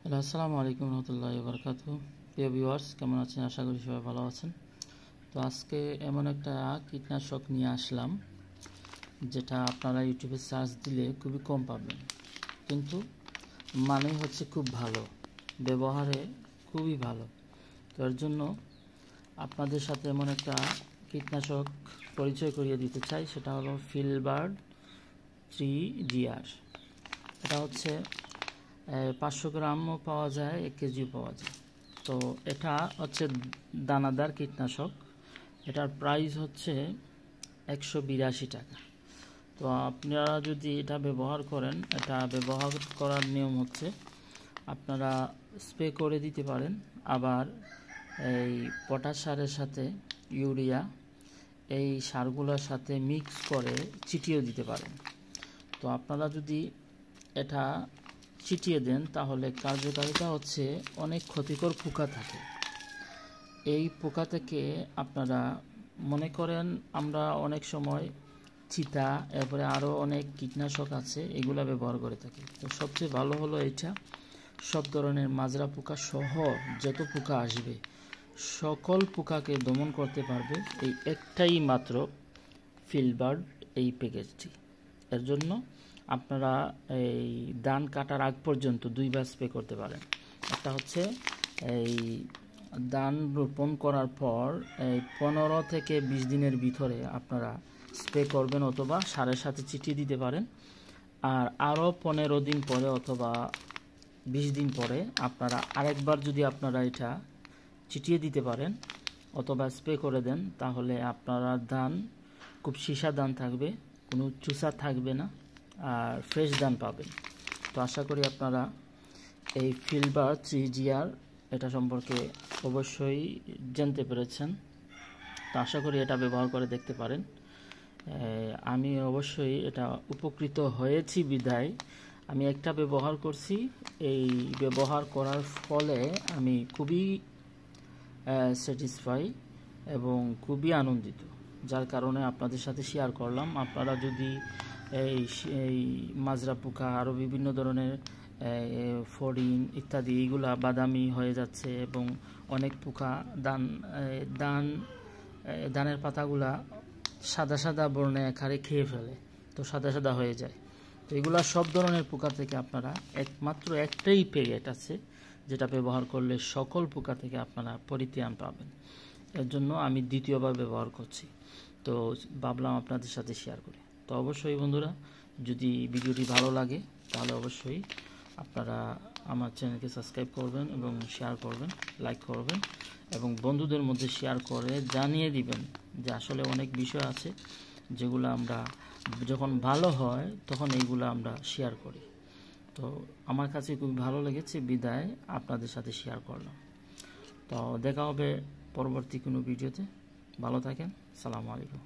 Hello, আসসালামু আলাইকুম রহমতুল্লাহি ওয়া বারাকাতুহু। প্রিয় ভিউয়ার্স, কেমন আছেন? আশা করি সবাই ভালো আছেন। তো আজকে এমন একটা কীটনাশক নিয়ে আসলাম যেটা আপনারা ইউটিউবে সার্চ দিলে খুবই কম পাবেন, কিন্তু মানে হচ্ছে খুব ভালো, ব্যবহারে খুবই ভালো। তো এর জন্য আপনাদের সাথে এমন একটা কীটনাশক পরিচয় করিয়ে দিতে চাই, সেটা হলো ফিলবার্ড 3GR। এটা হচ্ছে 500 গ্রামও পাওয়া যায়, 1 কেজিও পাওয়া যায়। তো এটা হচ্ছে দানাদার কীটনাশক। এটার প্রাইস হচ্ছে 182 টাকা। তো আপনারা যদি এটা ব্যবহার করেন, এটা ব্যবহার করার নিয়ম হচ্ছে আপনারা স্প্রে করে দিতে পারেন, আবার এই পটাশ সারের সাথে ইউরিয়া এই সারগুলোর সাথে মিক্স করে ছিটিয়ে দিতে পারেন। তো আপনারা যদি এটা ছিটিয়ে দেন তাহলে কার্যকারিতা হচ্ছে অনেক ক্ষতিকর পোকা থাকে। এই পোকা থেকে আপনারা মনে করেন, আমরা অনেক সময় চিতা, এরপরে আরও অনেক কীটনাশক আছে, এগুলা ব্যবহার করে থাকি। তো সবচেয়ে ভালো হলো এটা, সব ধরনের মাজরা পোকা সহ যত পোকা আসবে সকল পোকাকে দমন করতে পারবে এই একটাই মাত্র ফিলবার্ড এই প্যাকেজটি। এর জন্য আপনারা এই ধান কাটার আগ পর্যন্ত 2 বার স্প্রে করতে পারেন। একটা হচ্ছে এই ধান রোপণ করার পর এই 15 থেকে 20 দিনের ভিতরে আপনারা স্প্রে করবেন, অথবা সারের সাথে ছিটিয়ে দিতে পারেন। আর আরও 15 দিন পরে অথবা 20 দিন পরে আপনারা আরেকবার যদি আপনারা এটা ছিটিয়ে দিতে পারেন অথবা স্প্রে করে দেন, তাহলে আপনারা ধান খুব সীসা ধান থাকবে, কোনো চুষা থাকবে না, আর ফ্রেশ ধান পাবেন। তো আশা করি আপনারা এই ফিলবার্ড 3GR এটা সম্পর্কে অবশ্যই জানতে পেরেছেন। তো আশা করি এটা ব্যবহার করে দেখতে পারেন। আমি অবশ্যই এটা উপকৃত হয়েছি বিদায় আমি একটা ব্যবহার করছি। এই ব্যবহার করার ফলে আমি খুবই স্যাটিসফাই এবং খুবই আনন্দিত, যার কারণে আপনাদের সাথে শেয়ার করলাম। আপনারা যদি এই মাজরা পোকা, আরও বিভিন্ন ধরনের ফড়িং ইত্যাদি, এইগুলা বাদামি হয়ে যাচ্ছে এবং অনেক পোকা ধানের পাতাগুলা সাদা সাদা বর্ণে আকারে খেয়ে ফেলে, তো সাদা সাদা হয়ে যায়। তো এগুলা সব ধরনের পোকা থেকে আপনারা একমাত্র একটাই প্যাকেট আছে যেটা ব্যবহার করলে সকল পোকা থেকে আপনারা পরিত্রাণ পাবেন। এর জন্য আমি দ্বিতীয়বার ব্যবহার করছি, তো ভাবলাম আপনাদের সাথে শেয়ার করি। তো অবশ্যই বন্ধুরা, যদি ভিডিওটি ভালো লাগে তাহলে অবশ্যই আপনারা আমার চ্যানেলকে সাবস্ক্রাইব করবেন এবং শেয়ার করবেন, লাইক করবেন এবং বন্ধুদের মধ্যে শেয়ার করে জানিয়ে দিবেন যে আসলে অনেক বিষয় আছে যেগুলো আমরা যখন ভালো হয় তখন এইগুলো আমরা শেয়ার করি। তো আমার কাছে খুব ভালো লেগেছে বিদায় আপনাদের সাথে শেয়ার করলাম। তো দেখা হবে পরবর্তী কোনো ভিডিওতে। ভালো থাকেন। আসসালামু আলাইকুম।